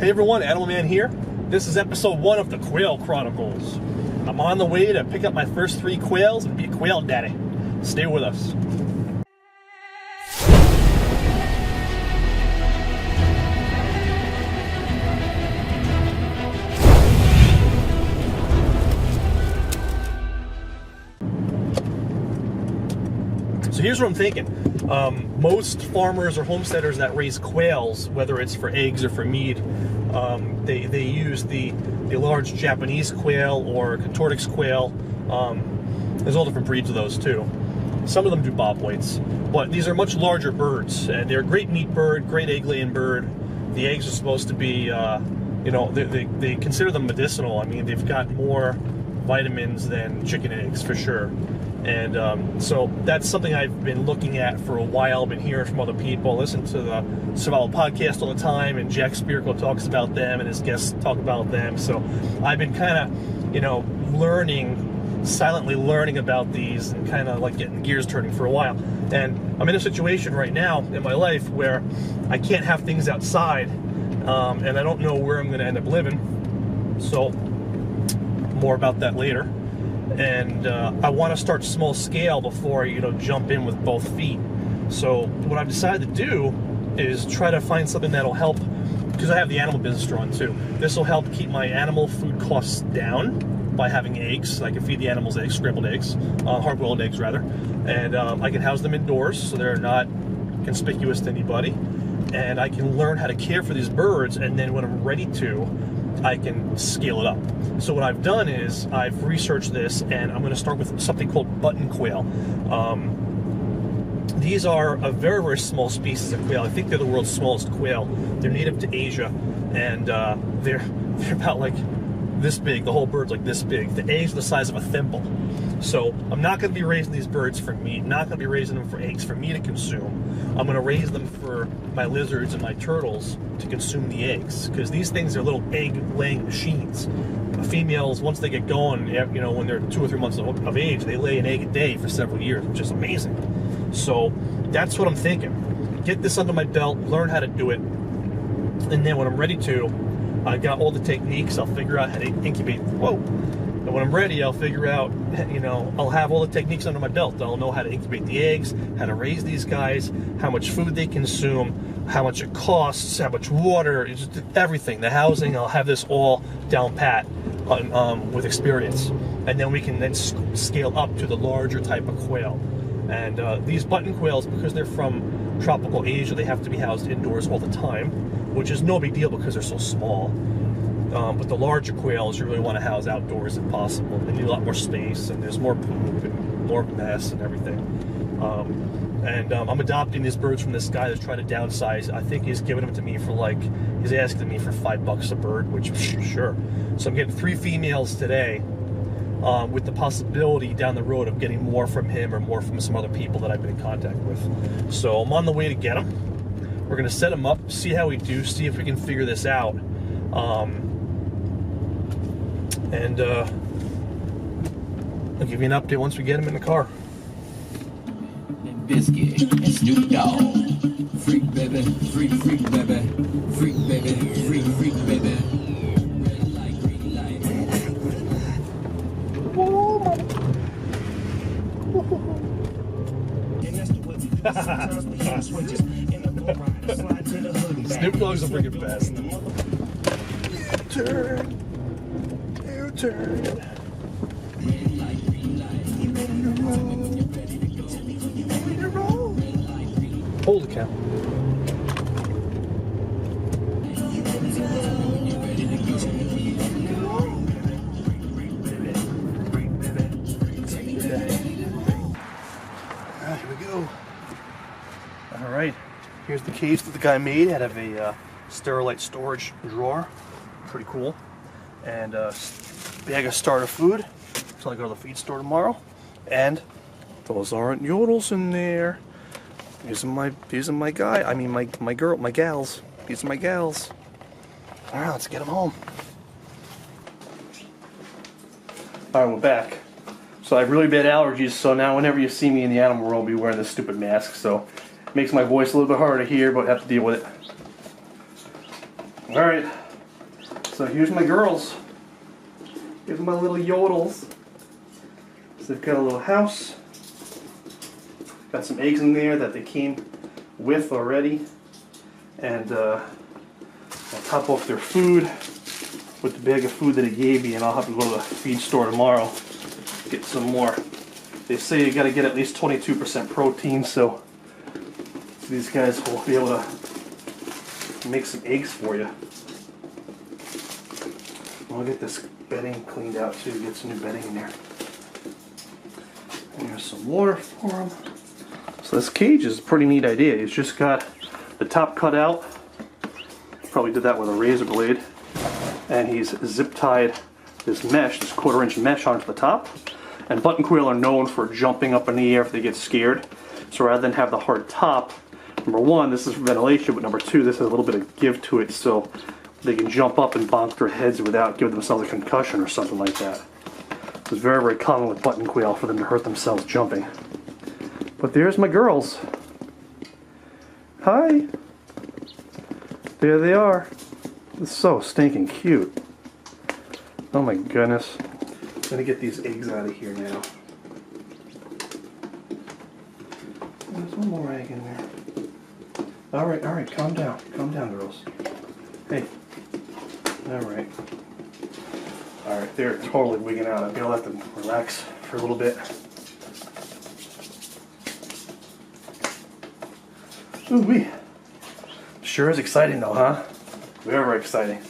Hey everyone, Animal Man here. This is episode 1 of the Quail Chronicles. I'm on the way to pick up my first 3 quails and be a quail daddy. Stay with us. So here's what I'm thinking. Most farmers or homesteaders that raise quails, whether it's for eggs or for meat, they use the large Japanese quail or Contortix quail. There's all different breeds of those too. Some of them do bobwhites, but these are much larger birds, and they're a great meat bird, great egg-laying bird. The eggs are supposed to be, they consider them medicinal. I mean, they've got more vitamins than chicken eggs for sure. And so that's something I've been looking at for a while, been hearing from other people, listen to the Survival Podcast all the time, and Jack Spirko talks about them, and his guests talk about them. So I've been kind of, silently learning about these, and kind of like getting gears turning for a while. And I'm in a situation right now in my life where I can't have things outside, and I don't know where I'm going to end up living. So more about that later. And I want to start small scale before I, jump in with both feet. So what I've decided to do is try to find something that'll help, because I have the animal business to run too. This will help keep my animal food costs down by having eggs. I can feed the animals eggs, scrambled eggs, hard-boiled eggs rather, and I can house them indoors so they're not conspicuous to anybody. And I can learn how to care for these birds, and then when I'm ready to, I can scale it up. So what I've done is I've researched this, and I'm going to start with something called button quail. These are a very, very small species of quail. I think they're the world's smallest quail. They're native to Asia, and they're about like this big. The whole bird's like this big. The eggs are the size of a thimble. So I'm not going to be raising these birds for meat, not going to be raising them for eggs for me to consume. I'm going to raise them for my lizards and my turtles to consume the eggs, because these things are little egg-laying machines. Females, once they get going, when they're 2 or 3 months of age, they lay an egg a day for several years, which is amazing. So that's what I'm thinking. Get this under my belt, learn how to do it, and then when I'm ready to, I got all the techniques. I'll figure out how to incubate. And when I'm ready, I'll figure out, I'll have all the techniques under my belt. I'll know how to incubate the eggs, how to raise these guys, how much food they consume, how much it costs, how much water, just everything. The housing, I'll have this all down pat with experience. And then we can then scale up to the larger type of quail. And these button quails, because they're from tropical Asia, they have to be housed indoors all the time, which is no big deal because they're so small. But the larger quails you really want to house outdoors if possible. They need a lot more space, and there's more poop and more mess and everything. I'm adopting these birds from this guy that's trying to downsize. I think he's giving them to me for he's asking me for $5 a bird, which sure. So I'm getting 3 females today, with the possibility down the road of getting more from him or more from some other people that I've been in contact with. So I'm on the way to get them. We're going to set them up, see how we do, see if we can figure this out. And I'll give you an update once we get him in the car. Biscuit, Snoop Dogg, freak baby, freak baby, freak baby, freak baby. Red light, green light. Snoop Dogg's a freaking best. U-turn. Holy cow. Here we go. All right, here's the case that the guy made out of a Sterilite storage drawer. Pretty cool. And bag of starter food until I go to the feed store tomorrow. And those aren't yodels in there. These are my guy. I mean my gals. These are my gals. All right, let's get them home. All right, we're back. So I have really bad allergies, so now whenever you see me in the animal world, I'll be wearing this stupid mask. So it makes my voice a little bit harder to hear, but I have to deal with it. All right, So here's my girls. Here's my little yodels. So they've got a little house. Got some eggs in there that they came with already. And I'll top off their food with the bag of food that he gave me, and I'll have to go to the feed store tomorrow, get some more. They say you gotta get at least 22% protein, so these guys will be able to make some eggs for you. I'll get this bedding cleaned out too, get some new bedding in there. And here's some water for them. So this cage is a pretty neat idea. He's just got the top cut out. Probably did that with a razor blade. And he's zip tied this mesh, this 1/4-inch mesh onto the top. And button quail are known for jumping up in the air if they get scared. So rather than have the hard top, number one, this is for ventilation, but number two, this has a little bit of give to it so they can jump up and bonk their heads without giving themselves a concussion or something like that. It's very, very common with button quail for them to hurt themselves jumping. But there's my girls. Hi. There they are. It's so stinking cute. Oh my goodness. I'm gonna get these eggs out of here now. There's one more egg in there. Alright, calm down, girls. Hey. Alright. Alright, they're totally wigging out. I'm gonna let them relax for a little bit. Ooh-wee. Sure is exciting though, huh? Very, very exciting.